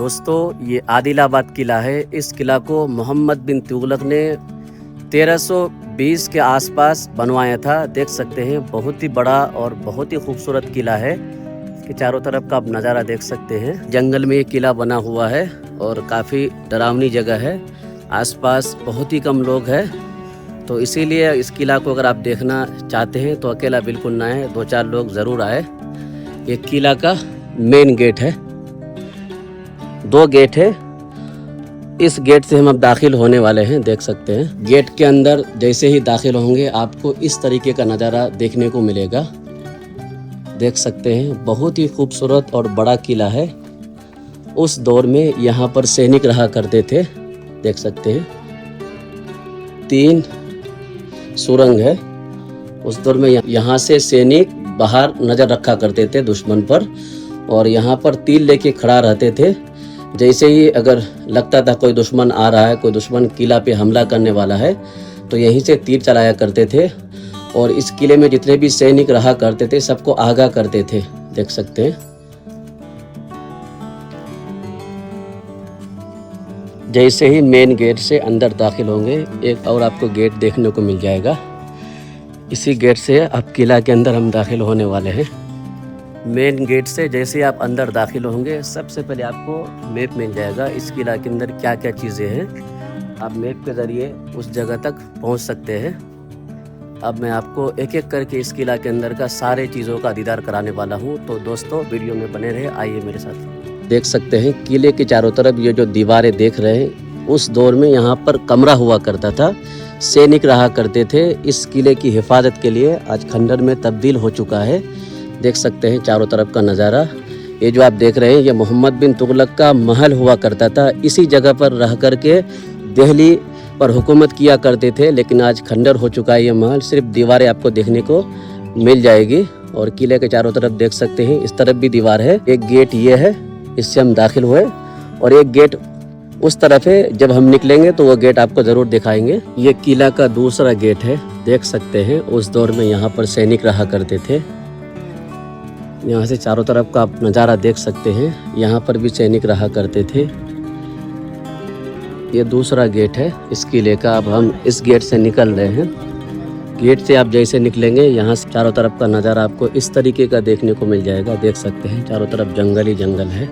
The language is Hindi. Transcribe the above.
दोस्तों ये आदिलाबाद किला है। इस किला को मोहम्मद बिन तुगलक ने 1320 के आसपास बनवाया था। देख सकते हैं बहुत ही बड़ा और बहुत ही खूबसूरत किला है। इसके चारों तरफ का आप नज़ारा देख सकते हैं। जंगल में ये किला बना हुआ है और काफ़ी डरावनी जगह है। आसपास बहुत ही कम लोग हैं, तो इसीलिए इस किला को अगर आप देखना चाहते हैं तो अकेला बिल्कुल ना आए, 2-4 लोग ज़रूर आए। ये किला का मेन गेट है। 2 गेट है। इस गेट से हम अब दाखिल होने वाले हैं। देख सकते हैं गेट के अंदर जैसे ही दाखिल होंगे आपको इस तरीके का नज़ारा देखने को मिलेगा। देख सकते हैं बहुत ही खूबसूरत और बड़ा किला है। उस दौर में यहाँ पर सैनिक रहा करते थे। देख सकते हैं 3 सुरंग है। उस दौर में यहाँ से सैनिक बाहर नज़र रखा करते थे दुश्मन पर, और यहाँ पर तीर लेके खड़ा रहते थे। जैसे ही अगर लगता था कोई दुश्मन आ रहा है, कोई दुश्मन किला पे हमला करने वाला है, तो यहीं से तीर चलाया करते थे। और इस किले में जितने भी सैनिक रहा करते थे सबको आगाह करते थे। देख सकते हैं जैसे ही मेन गेट से अंदर दाखिल होंगे एक और आपको गेट देखने को मिल जाएगा। इसी गेट से अब किला के अंदर हम दाखिल होने वाले हैं। मेन गेट से जैसे ही आप अंदर दाखिल होंगे सबसे पहले आपको मैप मिल जाएगा इस किला के अंदर क्या क्या चीज़ें हैं। आप मैप के ज़रिए उस जगह तक पहुंच सकते हैं। अब मैं आपको एक एक करके इस किला के अंदर का सारे चीज़ों का दीदार कराने वाला हूं, तो दोस्तों वीडियो में बने रहे। आइए मेरे साथ। देख सकते हैं किले के चारों तरफ ये जो दीवारें देख रहे हैं, उस दौर में यहाँ पर कमरा हुआ करता था। सैनिक रहा करते थे। इस किले की हिफाजत के लिए आज खंडर में तब्दील हो चुका है। देख सकते हैं चारों तरफ का नज़ारा। ये जो आप देख रहे हैं ये मोहम्मद बिन तुगलक का महल हुआ करता था। इसी जगह पर रह कर के दिल्ली पर हुकूमत किया करते थे, लेकिन आज खंडर हो चुका है ये महल। सिर्फ दीवारें आपको देखने को मिल जाएगी। और किले के चारों तरफ देख सकते हैं इस तरफ भी दीवार है। एक गेट ये है, इससे हम दाखिल हुए, और एक गेट उस तरफ है। जब हम निकलेंगे तो वो गेट आपको ज़रूर दिखाएंगे। ये किला का दूसरा गेट है। देख सकते हैं उस दौर में यहाँ पर सैनिक रहा करते थे। यहाँ से चारों तरफ का आप नज़ारा देख सकते हैं। यहाँ पर भी सैनिक रहा करते थे। ये दूसरा गेट है इस किले का। अब हम इस गेट से निकल रहे हैं। गेट से आप जैसे निकलेंगे यहाँ से चारों तरफ का नज़ारा आपको इस तरीके का देखने को मिल जाएगा। देख सकते हैं चारों तरफ जंगल ही जंगल है।